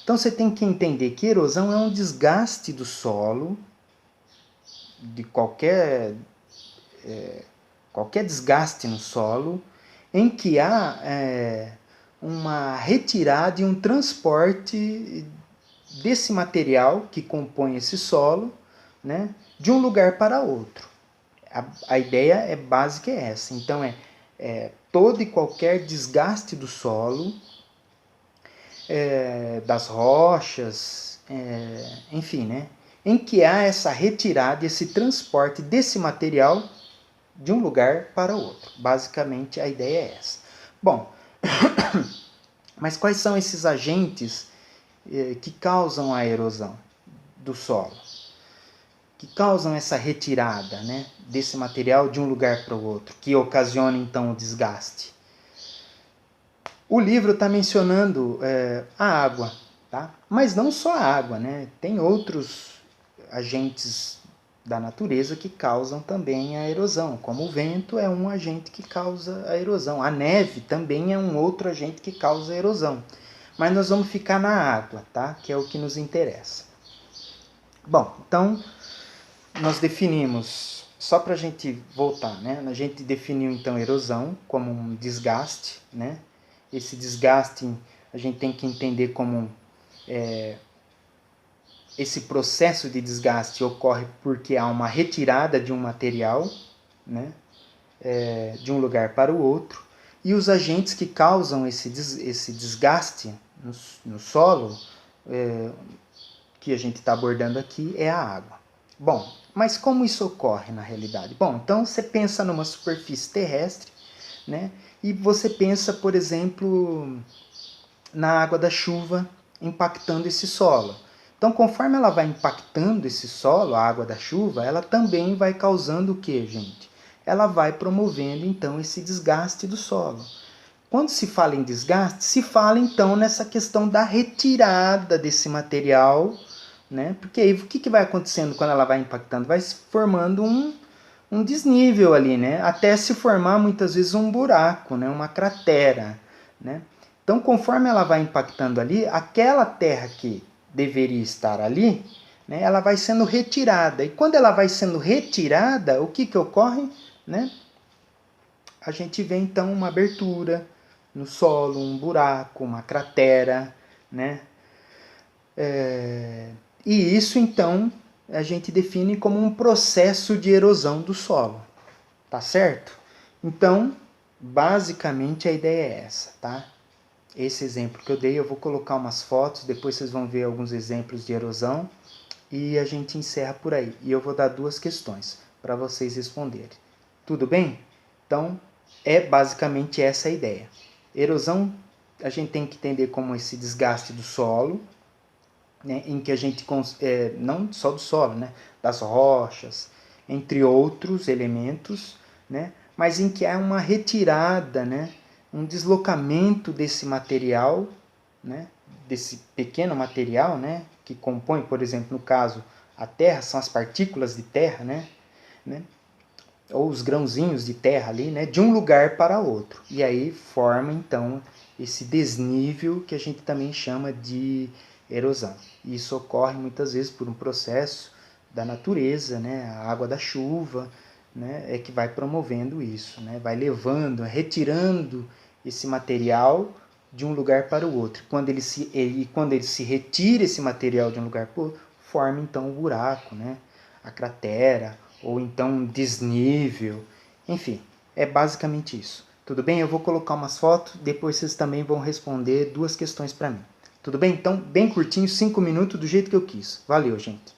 Então você tem que entender que erosão é um desgaste do solo, de qualquer desgaste no solo, em que há uma retirada e um transporte desse material que compõe esse solo, né, de um lugar para outro. A ideia básica é essa. Então, todo e qualquer desgaste do solo, das rochas, enfim, né, em que há essa retirada, esse transporte desse material de um lugar para outro. Basicamente, a ideia é essa. Bom, mas quais são esses agentes que causam a erosão do solo? Que causam essa retirada, né, desse material de um lugar para o outro, que ocasiona então o desgaste? O livro está mencionando a água, tá? Mas não só a água, né? Tem outros agentes da natureza que causam também a erosão, como o vento é um agente que causa a erosão. A neve também é um outro agente que causa a erosão. Mas nós vamos ficar na água, tá? Que é o que nos interessa. Bom, então nós definimos, só para a gente voltar, né? A gente definiu então erosão como um desgaste, né? Esse desgaste a gente tem que entender como esse processo de desgaste ocorre porque há uma retirada de um material, né, de um lugar para o outro, e os agentes que causam esse desgaste no solo, que a gente está abordando aqui, é a água. Bom, mas como isso ocorre na realidade? Bom, então você pensa numa superfície terrestre, né, e você pensa, por exemplo, na água da chuva impactando esse solo. Então, conforme ela vai impactando esse solo, a água da chuva, ela também vai causando o que, gente? Ela vai promovendo, então, esse desgaste do solo. Quando se fala em desgaste, se fala, então, nessa questão da retirada desse material, né? Porque aí, o que vai acontecendo quando ela vai impactando? Vai se formando um desnível ali, né? Até se formar, muitas vezes, um buraco, né? Uma cratera, né? Então, conforme ela vai impactando ali, aquela terra que deveria estar ali, né, ela vai sendo retirada. E quando ela vai sendo retirada, o que ocorre? Né? A gente vê então uma abertura no solo, um buraco, uma cratera. Né? E isso então a gente define como um processo de erosão do solo. Tá certo? Então, basicamente a ideia é essa, tá? Esse exemplo que eu dei, eu vou colocar umas fotos, depois vocês vão ver alguns exemplos de erosão e a gente encerra por aí. E eu vou dar 2 questões para vocês responderem. Tudo bem? Então, é basicamente essa a ideia. Erosão, a gente tem que entender como esse desgaste do solo, né, em que a gente, não só do solo, né, das rochas, entre outros elementos, né, mas em que há uma retirada, né, um deslocamento desse material, né, desse pequeno material, né, que compõe, por exemplo, no caso, a terra, são as partículas de terra, né, ou os grãozinhos de terra ali, né, de um lugar para outro. E aí forma, então, esse desnível que a gente também chama de erosão. E isso ocorre muitas vezes por um processo da natureza, né, a água da chuva, né, é que vai promovendo isso, né, vai levando, retirando esse material de um lugar para o outro. Quando ele se retira esse material de um lugar para o outro, forma então um buraco, né, a cratera, ou então um desnível, enfim, é basicamente isso. Tudo bem? Eu vou colocar umas fotos, depois vocês também vão responder 2 questões para mim. Tudo bem? Então, bem curtinho, 5 minutos, do jeito que eu quis. Valeu, gente!